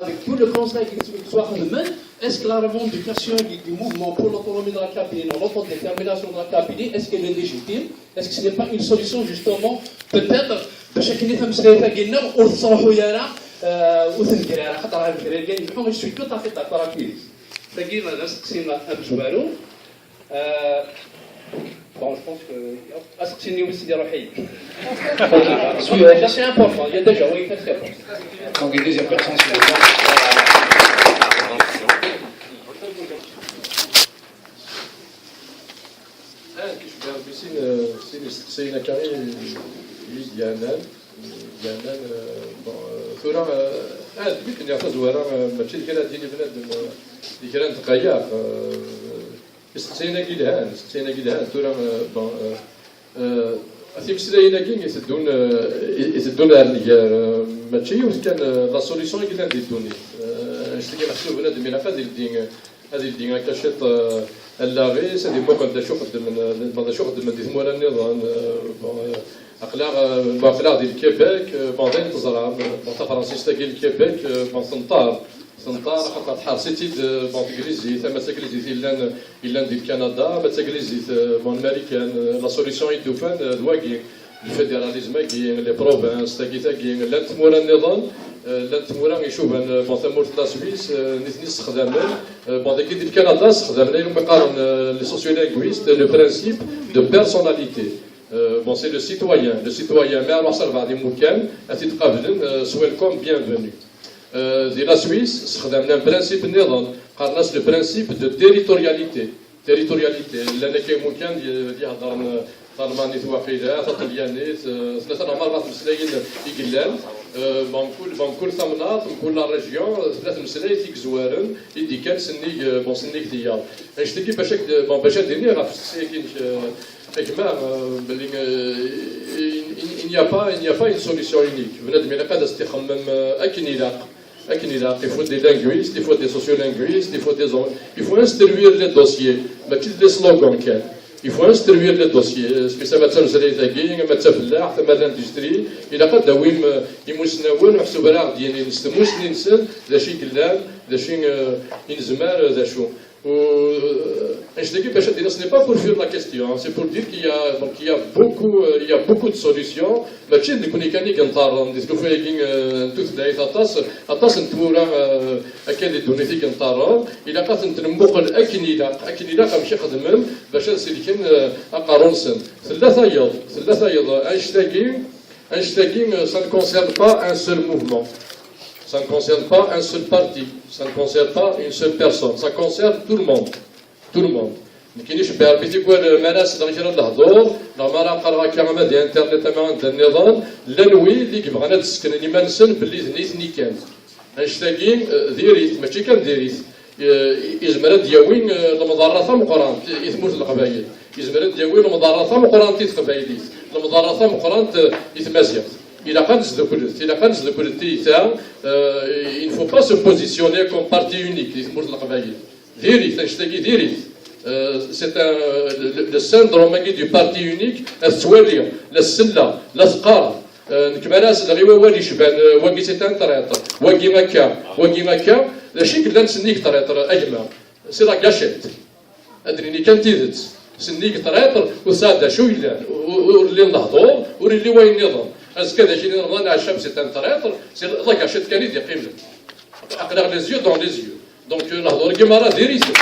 Avec tout le conseil qui soit demain, est-ce que la revendication du mouvement pour l'autonomie de la Kabylie, l'autodétermination de la Kabylie, est-ce qu'elle est légitime? Est-ce que ce n'est pas une solution justement, peut-être, بشكل نفهم سلايفة قلنا وتصرحوا يانا وتنقرا خاطر هاد الدراري كاين جو سوي تو طافي تاع كويس تلاقينا ناس قسينا بجوالو bon je pense que اسقسيني وسيدي روحي c'est important il y a déjà oui faites réponse donc une deuxième personne sur le سينا كريم ديالنا ثورة يمكن يعتز ورا ماشي كان ديني بنادم اللي كان تقيا سينا كيدهان ثورة أثيم سلاينا كين يسدون الرجال ماشي كان لا سوليسيون اللي كان ديدوني اشتكي محسوب بنادم إلى هذه الدين كاشت اللاغيس هذه موقع دا شو خدم دي ثمورا النظام أقلاق ديال الكيباك بعدين تزرع بون فرنسيس تاكي الكيباك بون سنطار خاطر حارسيتي بون انجليزي ثما تاكليزي إلا ديال كندا ما تاكليزي بون امريكان لا سوليسيون يدوفان دواكي الفيدراليزم كي لي بروفانس تاكي لا ثمورا النظام لا تمورا يشوفن بون ثمورة لا سويس نثني استخدامن بون داكي ديال كندا استخدامنا يوم يقارن لي سوسيولينغويست لو برانسيب دو بيرسوناليتي بون سي لو سيتويان ما راح صار بعد مكان تتقابلن سويلكم بيانفوني ديال لا سويس استخدامنا برانسيب النظام قارناس لو برانسيب دو تيريتورياليتي لان كاين مكان يهضر طالمانيت واقيلا طليانيت ثلاثة أربعة مسلايين يقلان بنكل ثمنات بكل ريجيون ثلاث مسلايين تيك زوارن يدي كان سني بون سني كثير اشتكي باش ديني راه كاين اجماع باللي il n'y a pas une solution unique بنادم الا قاد يستخمم اكن يلاق il faut des linguistes il faut des sociolinguistes il faut instruire les dossiers ماشي des slogans كان il faut instruire les dossiers سبيسا ما تسالي تاكي ما تفلاح ثم الاندستري الى قد دويم يمسناون محسوب راه ديالي نستموس ننسل ذا شي كلام ذا شي ينزمار ذا شو je dis que ce n'est pas pour fuir la question, c'est pour dire qu'il y a beaucoup de solutions. Mais tu sais, nous connaissons qu'un des que fait tout d'ailleurs atas نتورا أكيد الدنيا في كنطارا إذا قاتن تنمقل أكنيدا كم شيء خدمن باش نسلكن أقارنسن ثلاثة يض Einstein, ça ne concerne pas un seul mouvement. Ça ne concerne pas un seul parti, ça ne concerne pas une seule personne, ça concerne tout le monde. ما كاينش بيتي كون مناس غير الهضور لا ما راه قرا كامل ديال الانترنت تماما النظام لا نوي اللي بغينا تسكن اللي ما نسن باللي ثني كان اينشتاين ديريت ماشي كان ديريت يزمر دياوين المضارات مقران يثمر القبائل يزمر دياوين المضارات مقران تيتقبايليت المضارات مقران يتمازيغ il a il ne faut pas se positionner comme parti unique. C'est le syndrome du parti unique. Le silla, la sqara. نكمالاس الغيوة والي شبان واقي ستان طريطر واقي مكة لاشي كلان سنيك طريطر أجمع سيراك ياشت أدريني كان تيدت سنيك طريطر وسادة شو يلان ورلي نهضور ورلي وين نظام كذا شي نظام على الشمس تان طريطر سي ضاك عشت كان يدي قيمة أقلق les yeux dans les yeux donc نهضور كيما راه ديريتو